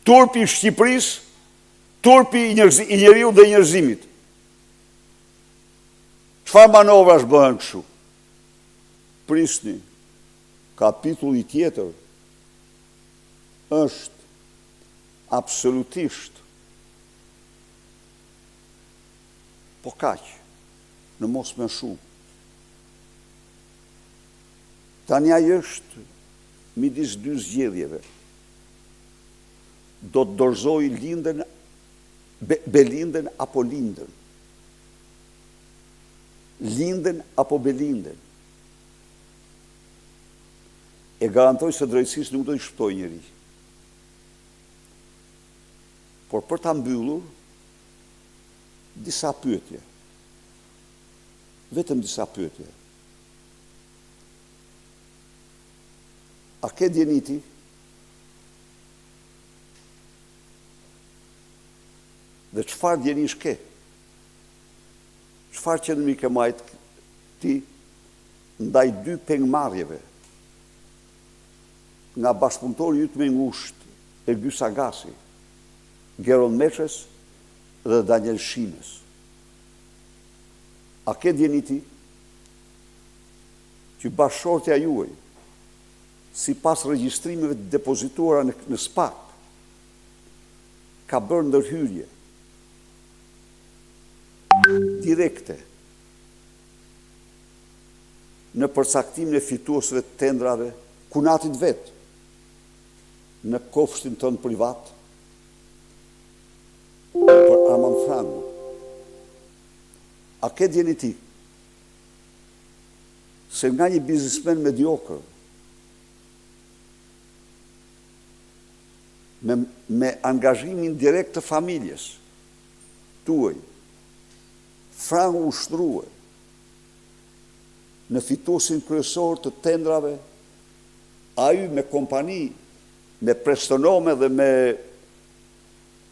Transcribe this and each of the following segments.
turpi i Shqipërisë, turpi i njeriu dhe i njerëzimit. Çfarë manovrash bëhen kështu? Prisni, kapitulli tjetër është absolutisht po kaq, në mos më shumë. Tani ai është midis dy zgjedhjeve. Do të dorëzoj lindën, Belindën apo lindën. Lindën apo Belindën. E garantoj se drejtësisë nuk do të shpëtoj njëri. Por për ta mbyllur, disa pyetje. Vetëm disa pyetje. A ke djeniti? Dhe çfarë djenish ke? Çfarë qëndrimi ke majtë ti ndaj dy pengmarrjeve nga bashkëpunëtori yt me ngushtë Ergy Sagasi, Geron Meçes dhe Daniel Shimes? A ke djeniti që bashkëshortja juaj, sipas regjistrimeve të depozituara në SPAK, ka bërë ndërhyrje direkte në përcaktimin e fituesve të tendrave kunatit vetë, në kofshtin tënë privat, për Armand Frangu? A ke djeniti se nga një biznismen mediokër, me angazhimin direkt të familjes tuaj, Frangu ushtrua në fituesin kryesor të tendrave, ai me kompani, me Prestonome dhe me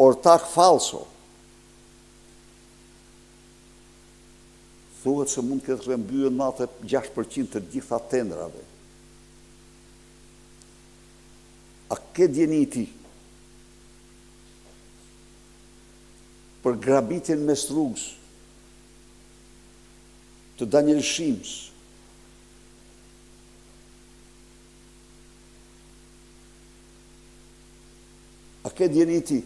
ortak falso, thuhet se mund të ketë rrëmbyer 96% të gjitha tendrave. A ke djeniti për grabitjen mes rrugës të Daniel Shimes? A ke djeniti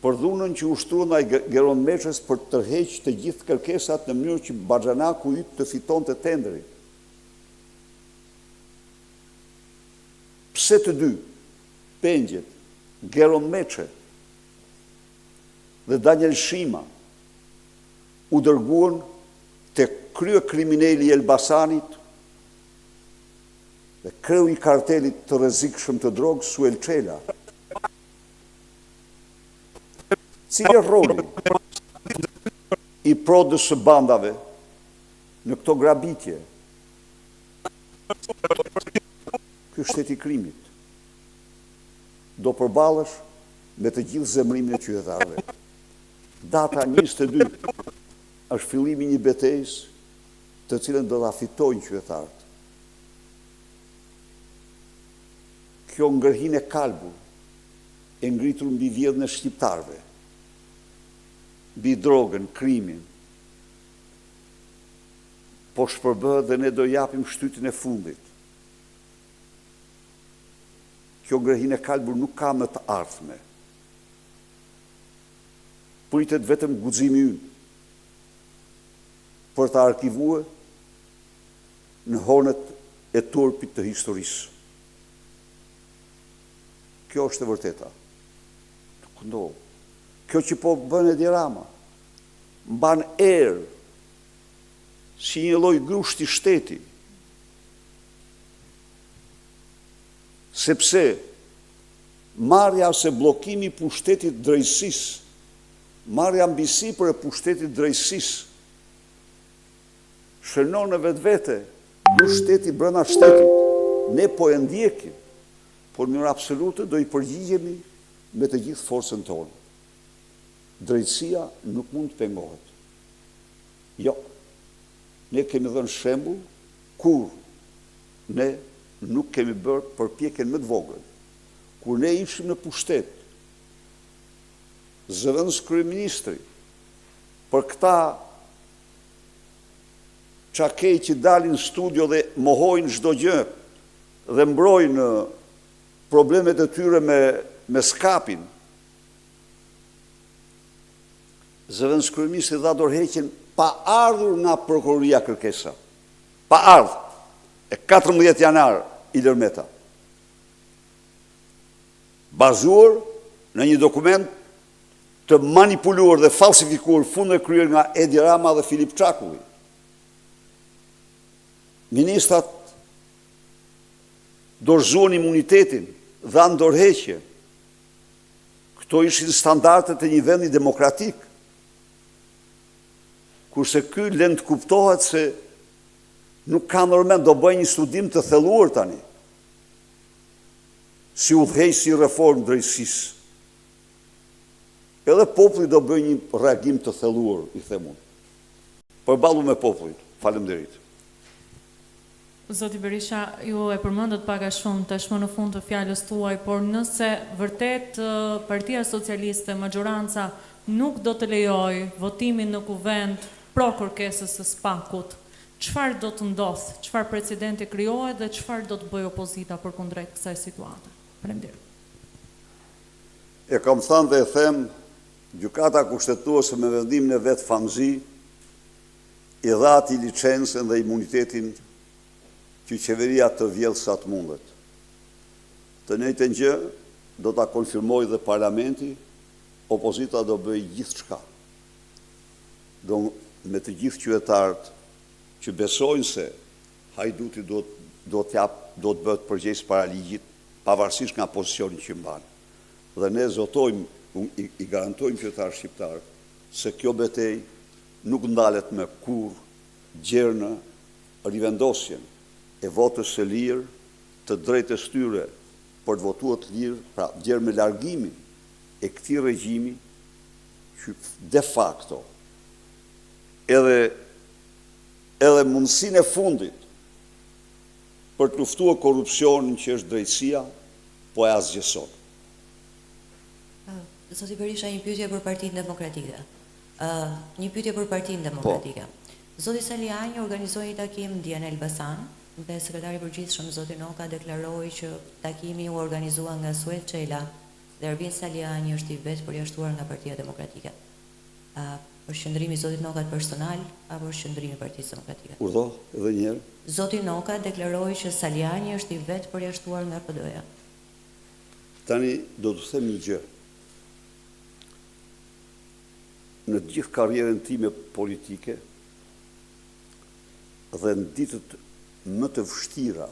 për dhunën që ushtruan ai Geron Meçes për të tërheqë të gjithë kërkesat në mënyrë që Baxhanaku yt të fitonte tendrin? Pse të dy pengjet, Geron Meçe dhe Daniel Shima, u dërguan të krye kriminali i Elbasanit dhe kreu i kartelit të rrezikshëm të drogës Suel Çela? Cili është roli i prodës së bandave në këto grabitje? Ky shteti i krimit do përballesh me të gjithë zemrimin e qytetarëve. Data 22 është fillimi i një betejës të cilën do ta fitojnë qytetarët. Kjo ngërhinë e kalbur e ngritur mbi vjedhën e shqiptarëve, mbi drogën, krimin, po shpërbëhet dhe ne do japim shtytin e fundit. Kjo ngërhinë e kalbur nuk ka më të ardhme. Pritet vetëm guximi ynë për të arkivuar në honët e turpit të historisë. Kjo është e vërteta. Nuk ndodh. Kjo që po bën Edi Rama, mban erë si një lloj grushti shteti, sepse marrja ose bllokimi i pushtetit drejtësisë, marrja mbi sipër e pushtetit drejtësisë, shënon në vetvete shteti brenda shtetit. Ne po e ndjekim, por në mënyrë absolute do i përgjigjemi me të gjithë forcën tonë. Drejtësia nuk mund të pengohet. Jo, ne kemi dhënë shembull kur ne nuk kemi bërë përpjekjen më të vogël kur ne ishim në pushtet, zëvendës kryeministri, për këta qakej që dalin studio dhe mohojnë çdo gjë dhe mbrojnë problemet e tyre me skapin, zëvendës kryeministri dha dorëheqjen pa ardhur nga prokuroria kërkesa. Pa ardhur. E 14 janar Ilir Meta. Bazuar në një dokument të manipuluar dhe falsifikuar fundë e kryer nga Edi Rama dhe Filip Çakulli. Ministrat dorëzuan imunitetin, dhanë dorëheqje. Këto ishin standardet e një vendi demokratik. Kurse ky lënd kuptohet se nuk ka nërmen do bëjnë një studim të thelluar tani, si udhëheqësi i reformë drejtësisë. Edhe populli do bëjnë një reagim të thelluar, i them unë. Përballu me popullin. Faleminderit. Zoti Berisha, ju e përmendët pak a shumë tashmë në fund të fjalës tuaj, por nëse vërtet Partia Socialiste, majoranca, nuk do të lejoj votimin në kuvend pro kërkesës së SPAK-ut, çfarë do të ndodhë, çfarë precedenti krijohet dhe çfarë do të bëjë opozita përkundrejt kësaj situate? Faleminderit. E kam thënë dhe e them, gjykata kushtetuese me vendimin e vet famëzi i dha atij licencën dhe imunitetin që qeveria të vjedhë sa të mundet. Të njëjtën gjë do ta konfirmojë dhe parlamenti, opozita do bëjë gjithçka. Me të gjithë qytetarët që besojnë se Hajduti do të bëhet përgjegjës para ligjit, pavarësisht nga pozicioni që mban. Dhe ne zotojmë, i garantojmë qytetarët shqiptarë se kjo betejë nuk ndalet me kurrë gjerë në rivendosjen e votës së lirë, të drejtës tyre për të votuar të lirë, pra gjerë me largimin e këtij regjimi që de facto edhe mundësinë e fundit për të luftuar korrupsionin që është drejtësia, po e asgjëson. Zoti Berisha, një pyetje për Partinë Demokratike. Një pyetje për Partinë Demokratike. Zoti Saliani organizoi një takim dje në Elbasan dhe sekretari i përgjithshëm Zoti Noka deklaroi që takimi u organizua nga Suel Çela dhe Ervin Saliani është i vetë përjashtuar nga Partia Demokratike. Për shëndrimi Zotit Nokat personal apo për shëndrimi Partisë Demokratike? Urdhë, edhe një herë. Zoti Noka deklaroi që Saliani është i vetë përjashtuar nga PD-ja. Tani do të them një gjë. Në gjithë karrierën time politike dhe në ditët më të vështira,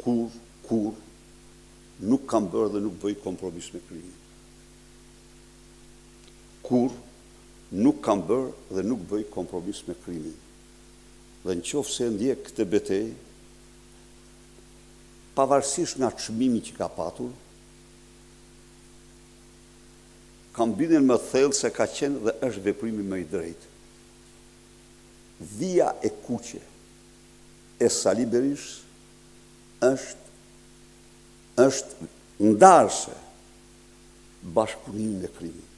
kur nuk kam bërë dhe nuk bëj kompromis me krimin. Kur nuk kam bërë dhe nuk bëj kompromis me krimin. Dhe në qoftë se ndjek këtë betejë, pavarësisht nga çmimi që ka patur, kam bindjen më thellë se ka qenë dhe është veprimi më i drejtë. Vija e kuqe e Sali Berishës është ndarse bashkëpunimi me krimin.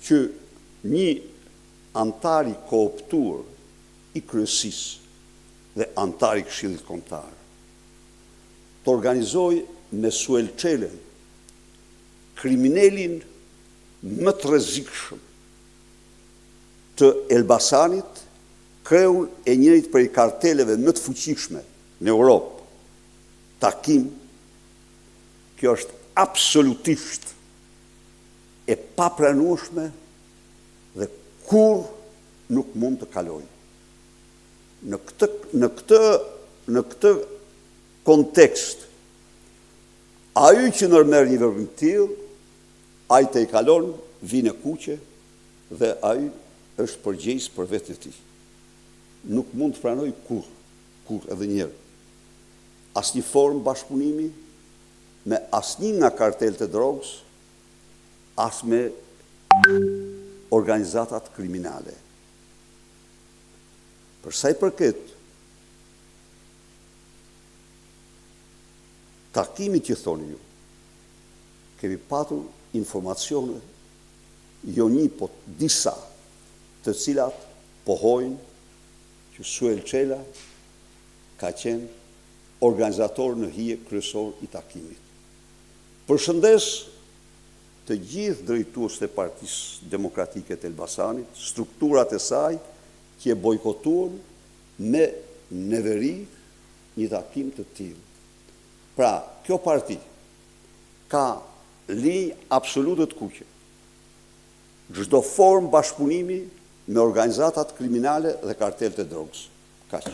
Që një antari kooptuar i kryesisë dhe antari Këshillit Kombëtar të organizoj me Suel Çelen, kriminelin më të rrezikshëm të Elbasanit, kreun e njërit prej karteleve më të fuqishme në Europë, takim, kjo është absolutisht e papranueshme dhe kur nuk mund të kalojë. Në këtë kontekst, ai që nërmerr një veprim të tillë, ai të i kalon vinë e kuqe dhe ai është përgjegjës për vetë e tij. Nuk mund të pranoj kur edhe një herë. Asnjë formë bashkëpunimi me asnjë nga kartelët e drogës, as me organizatat kriminale. Për sa i përket takimit që thoni ju, kemi patur informacione, jo një, po disa, të cilat pohojnë që Suel Qela ka qenë organizator në hije kryesor i takimit. Përshëndes të gjithë drejtues të Partisë Demokratike të Elbasanit, strukturat e saj që e bojkotuan me neveri një takim të tillë. Pra, kjo parti ka linjë absolute të kuqe. Çdo formë bashkëpunimi me organizatat kriminale dhe kartelet e drogës. Kaq.